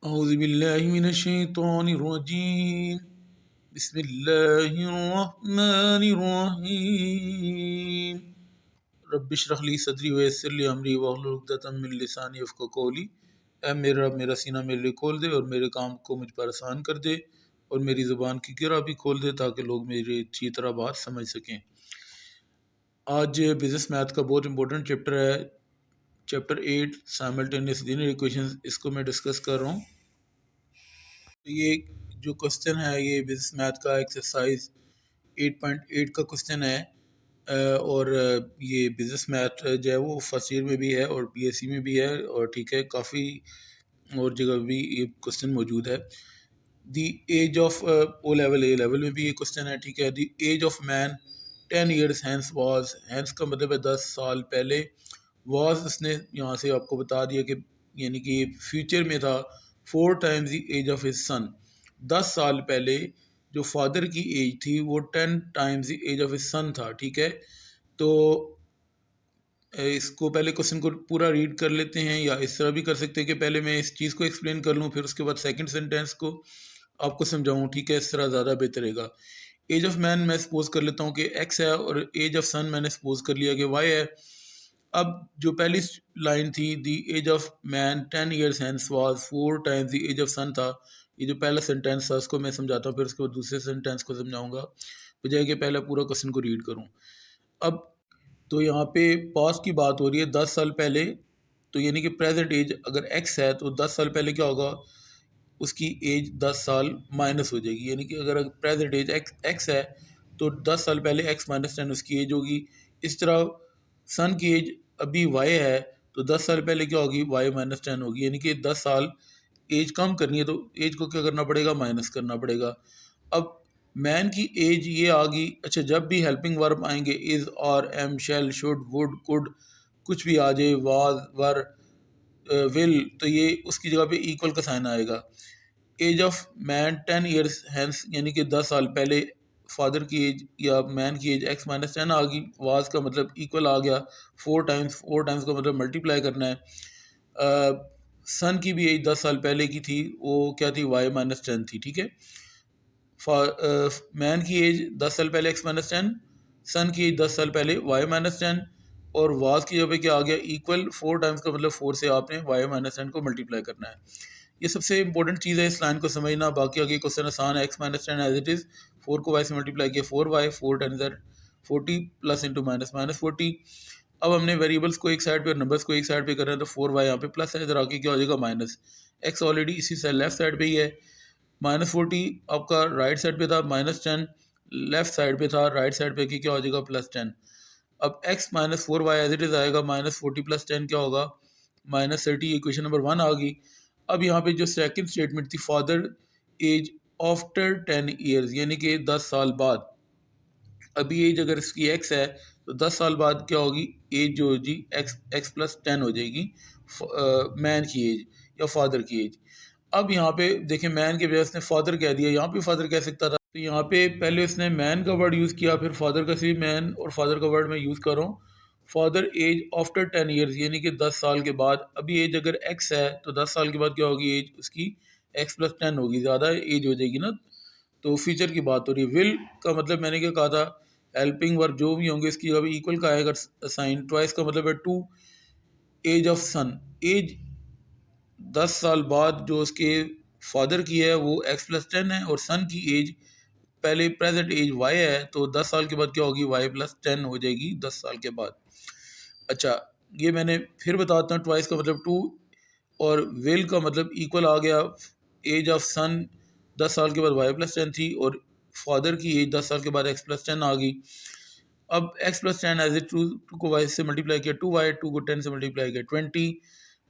औज़ुबिल्लाहिमिनश्शैतानिर्रजीम बिस्मिल्लाहिर्रहमानिर्रहीम रब्बिश्रह ली सदरी वयस्सिर ली अमरी वहलुल उक़दतम मिन लिसानी यफ़क़हू क़ौली। ऐ मेरे रब मेरा सीना मेरे लिए खोल दे और मेरे काम को मुझ पर आसान कर दे और मेरी ज़ुबान की गिरा भी खोल दे ताकि लोग मेरी अच्छी तरह बात समझ सकें। आज बिज़नेस मैथ का बहुत इंपॉर्टेंट चैप्टर है, चैप्टर 8 साइमल्टेनियस लीनियर इक्वेशंस। इसको मैं डिस्कस कर रहा हूँ। ये जो क्वेश्चन है ये बिज़नेस मैथ का एक्सरसाइज 8.8 का क्वेश्चन है और ये बिज़नेस मैथ जो है वो फर्स्ट ईयर में भी है और बीएससी में भी है और ठीक है काफ़ी और जगह भी ये क्वेश्चन मौजूद है। The age of O level A level में भी ये क्वेश्चन है, ठीक है। The age of man 10 years hence was, hence का मतलब है 10 साल पहले, वाज उसने यहाँ से आपको बता दिया कि यानी कि फ्यूचर में था 4 times the age of his son. 10 साल पहले जो फादर की एज थी वो 10 times the age of his son था, ठीक है। तो इसको पहले क्वेश्चन को पूरा रीड कर लेते हैं या इस तरह भी कर सकते हैं कि पहले मैं इस चीज़ को एक्सप्लेन कर लूँ फिर उसके बाद सेकंड सेंटेंस को आपको समझाऊँ, ठीक है। इस तरह ज़्यादा बेहतर रहेगा। एज ऑफ मैन मैं सपोज कर लेता हूँ कि एक्स है और एज ऑफ सन मैंने सपोज कर लिया कि वाई है। अब जो पहली लाइन थी the age of man 10 years hence was 4 times the age of son था, ये जो पहला सेंटेंस था उसको मैं समझाता हूँ फिर उसके बाद दूसरे सेंटेंस को समझाऊंगा, बजाय कि पहले पूरा क्वेश्चन को रीड करूँ। अब तो यहाँ पे पास्ट की बात हो रही है 10 साल पहले, तो यानी कि प्रेजेंट एज अगर एक्स है तो 10 साल पहले क्या होगा, उसकी एज 10 साल माइनस हो जाएगी। यानी कि अगर प्रेजेंट एज एक्स है तो 10 साल पहले एक्स माइनस 10 उसकी एज होगी। इस तरह सन की एज अभी वाई है तो 10 साल पहले क्या होगी, वाई माइनस 10 होगी। यानी कि 10 साल एज कम करनी है तो एज को क्या करना पड़ेगा, माइनस करना पड़ेगा। अब मैन की एज ये आ गई। अच्छा, जब भी हेल्पिंग वर्ब आएंगे इज़ और am shall should would could कुछ भी आ जाए, वाज वर विल, तो ये उसकी जगह पे इक्वल का साइन आएगा। Age of man 10 years hence यानी कि 10 साल पहले फादर की एज या मैन की एज एक्स माइनस 10 आ गई। वाज का मतलब इक्वल आ गया। 4 टाइम्स का मतलब मल्टीप्लाई करना है। सन की भी एज 10 साल पहले की थी, वो क्या थी, वाई माइनस 10 थी, ठीक है। मैन की एज 10 साल पहले एक्स माइनस 10, सन की एज 10 साल पहले वाई माइनस 10 और वाज की जगह पे क्या आ गया, इक्वल। 4 टाइम्स का मतलब 4 से आपने वाई माइनस 10 को मल्टीप्लाई करना है। ये सबसे इंपॉर्टेंट चीज़ है इस लाइन को समझना। बाकी आगे क्वेश्चन आसान है। X minus 10 as it is, 4 को वाई से मल्टीप्लाई किया 4y, 4 10 ज़र 40 प्लस इंटू माइनस माइनस 40। अब हमने वेरिएबल्स को एक साइड पे और नंबर्स को एक साइड पे कर रहे हैं तो 4y यहाँ पे प्लस है, इधर आके क्या हो जाएगा माइनस। एक्स ऑलरेडी इसी से लेफ्ट साइड पे ही है। माइनस 40 आपका राइट साइड पे था, माइनस 10 लेफ्ट साइड पे था, राइट साइड पे की क्या हो जाएगा, प्लस 10। अब x minus 4y as it is आएगा, माइनस 40 प्लस 10 क्या होगा, माइनस 30। इक्वेशन नंबर 1 आ गई। अब यहाँ पे जो सेकंड स्टेटमेंट थी, फादर एज आफ्टर 10 ईयर्स, यानी कि 10 साल बाद। अभी एज अगर इसकी x है तो 10 साल बाद क्या होगी, एज जो होगी x प्लस 10 हो जाएगी, मैन की एज या फादर की एज। अब यहाँ पे देखें, मैन के बजाय उसने फादर कह दिया, यहाँ पे फादर कह सकता था। तो यहाँ पे पहले उसने मैन का वर्ड यूज़ किया, फिर फादर का सी मैन और फादर का वर्ड मैं यूज़ कर रहा हूँ। फादर एज आफ्टर 10 ईयर्स यानी कि 10 साल के बाद। अभी एज अगर x है तो 10 साल के बाद क्या होगी, एज उसकी x प्लस 10 होगी, ज़्यादा एज हो जाएगी ना। तो फ्यूचर की बात हो रही है। विल का मतलब मैंने क्या कहा था, हेल्पिंग वर्ब जो भी होंगे इसकी अभी इक्वल का आएगा साइन। ट्वाइस का मतलब है two. Age of son, age 10 साल बाद जो उसके फादर की है वो x प्लस 10 है और सन की एज पहले प्रेजेंट एज y है तो 10 साल के बाद क्या होगी, y प्लस 10 हो जाएगी 10 साल के बाद। अच्छा, ये मैंने फिर बताता हूँ। ट्वाइस का मतलब टू और विल का मतलब इक्वल आ गया। एज ऑफ सन 10 साल के बाद y प्लस 10 थी और फादर की एज 10 साल के बाद x प्लस 10 आ गई। अब x plus 10 as a two को y से मल्टीप्लाई किया, 2y, 2 को 10 से मल्टीप्लाई किया 20।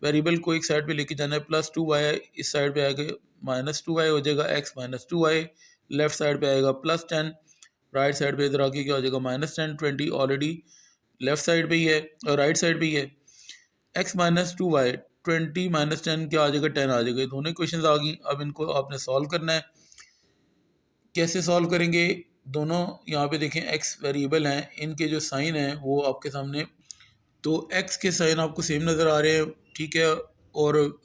वेरिएबल को एक साइड पे लेके जाना है, प्लस 2y इस साइड पे आएगा, माइनस 2y हो जाएगा, x minus 2y left side पे आएगा, प्लस 10 राइट साइड पे इधर आके क्या हो जाएगा, माइनस 10। 20 ऑलरेडी लेफ्ट साइड पे ही है और राइट साइड पे ही है। x माइनस 2y, 20 माइनस 10 क्या आ जाएगा, 10 आ जाएगा। दोनों इक्वेशंस आ गई। अब इनको आपने सॉल्व करना है। कैसे सॉल्व करेंगे, दोनों यहाँ पे देखें x वेरिएबल हैं, इनके जो साइन हैं वो आपके सामने, तो x के साइन आपको सेम नज़र आ रहे हैं, ठीक है, और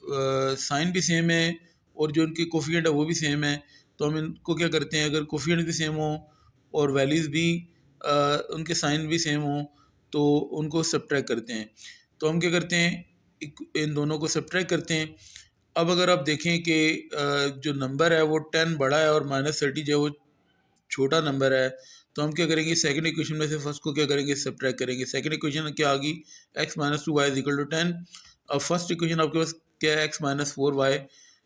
साइन भी सेम है और जो उनके कोफिशिएंट है वो भी सेम है, तो हम इनको क्या करते हैं, अगर कोफिशिएंट भी सेम हो और वैल्यूज़ भी उनके साइन भी सेम हो तो उनको सब्ट्रैक्ट करते हैं। तो हम क्या करते हैं, इन दोनों को सब्ट्रैक्ट करते हैं। अब अगर आप देखें कि जो नंबर है वो 10 बड़ा है और -30 जो है वो छोटा नंबर है, तो हम क्या करेंगे, सेकंड इक्वेशन में से फर्स्ट को क्या करेंगे, सब्ट्रैक्ट करेंगे। सेकंड इक्वेशन क्या आ गई, x - 2y = 10। अब फर्स्ट इक्वेशन आपके पास क्या है, x - 4y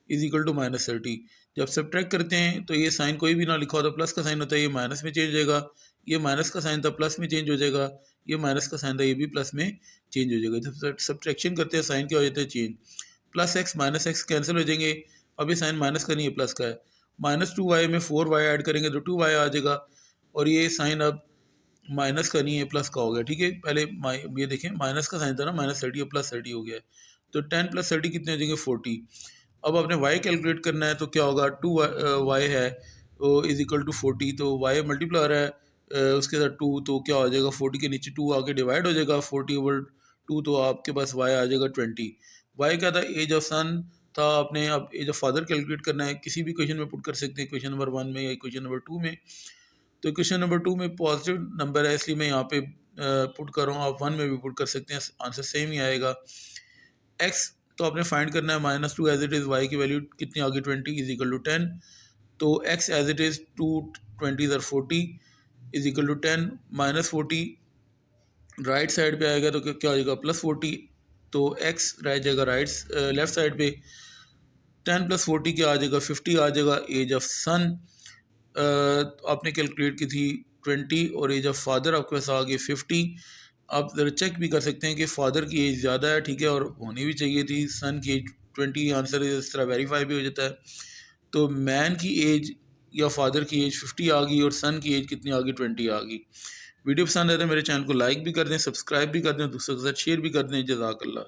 = -30। जब सब्ट्रैक्ट करते हैं तो ये साइन कोई भी ना लिखा होता, प्लस का साइन होता है, ये माइनस में चेंज हो जाएगा, ये माइनस का साइन था प्लस में चेंज हो जाएगा, ये माइनस का साइन था ये भी प्लस में चेंज हो जाएगा। जब सब्ट्रैक्शन करते हैं साइन क्या हो जाता है, चेंज। +x -x कैंसिल हो जाएंगे, अब ये साइन माइनस का नहीं है प्लस का है। -2y में 4y ऐड करेंगे तो 2y आ जाएगा, और ये साइन अब माइनस का नहीं है प्लस का हो गया। ठीक है, पहले ये देखें माइनस का साइन था ना, -30 और +30 हो गया, तो 10 + 30 कितने हो जाएंगे, 40। अब आपने y कैलकुलेट करना है तो क्या होगा, 2y है वो = 40, तो y मल्टीप्लाई हो रहा है उसके साथ 2, तो क्या हो जाएगा, 40 के नीचे 2 आके डिवाइड हो जाएगा, 40/2, तो आपके पास y आ जाएगा 20। y क्या था, एज ऑफ सन था, आपने अब एज ऑफ फादर कैलकुलेट करना है, किसी भी क्वेश्चन में पुट कर सकते हैं, क्वेश्चन नंबर 1 में या क्वेश्चन नंबर 2 में। तो क्वेश्चन नंबर 2 में पॉजिटिव नंबर है इसलिए मैं यहाँ पे पुट कर रहा हूँ, आप 1 में भी पुट कर सकते हैं, आंसर सेम ही आएगा। x तो आपने फाइंड करना है, -2 एज इट इज़, y की वैल्यू कितनी आ गई, 20 = 10, तो x as it is 2 20 = 40 = 10, -40 right side पे आएगा तो क्या हो जाएगा, +40, तो x रह जाएगा लेफ्ट साइड पे, 10 + 40 क्या आ जाएगा, 50 आ जाएगा। एज ऑफ सन आपने कैलकुलेट की थी 20 और एज ऑफ फादर आपके पास आ गई 50। आप ज़रा चेक भी कर सकते हैं कि फादर की एज ज़्यादा है, ठीक है, और होनी भी चाहिए थी, सन की एज 20, आंसर इस तरह वेरीफाई भी हो जाता है। तो मैन की एज या फादर की एज 50 आ गई और सन की एज कितनी आ गई, 20 आ गई। वीडियो पसंद आए तो मेरे चैनल को लाइक भी कर दें, सब्सक्राइब भी कर दें, दूसरों के साथ शेयर भी कर दें। जज़ाकल्लाह।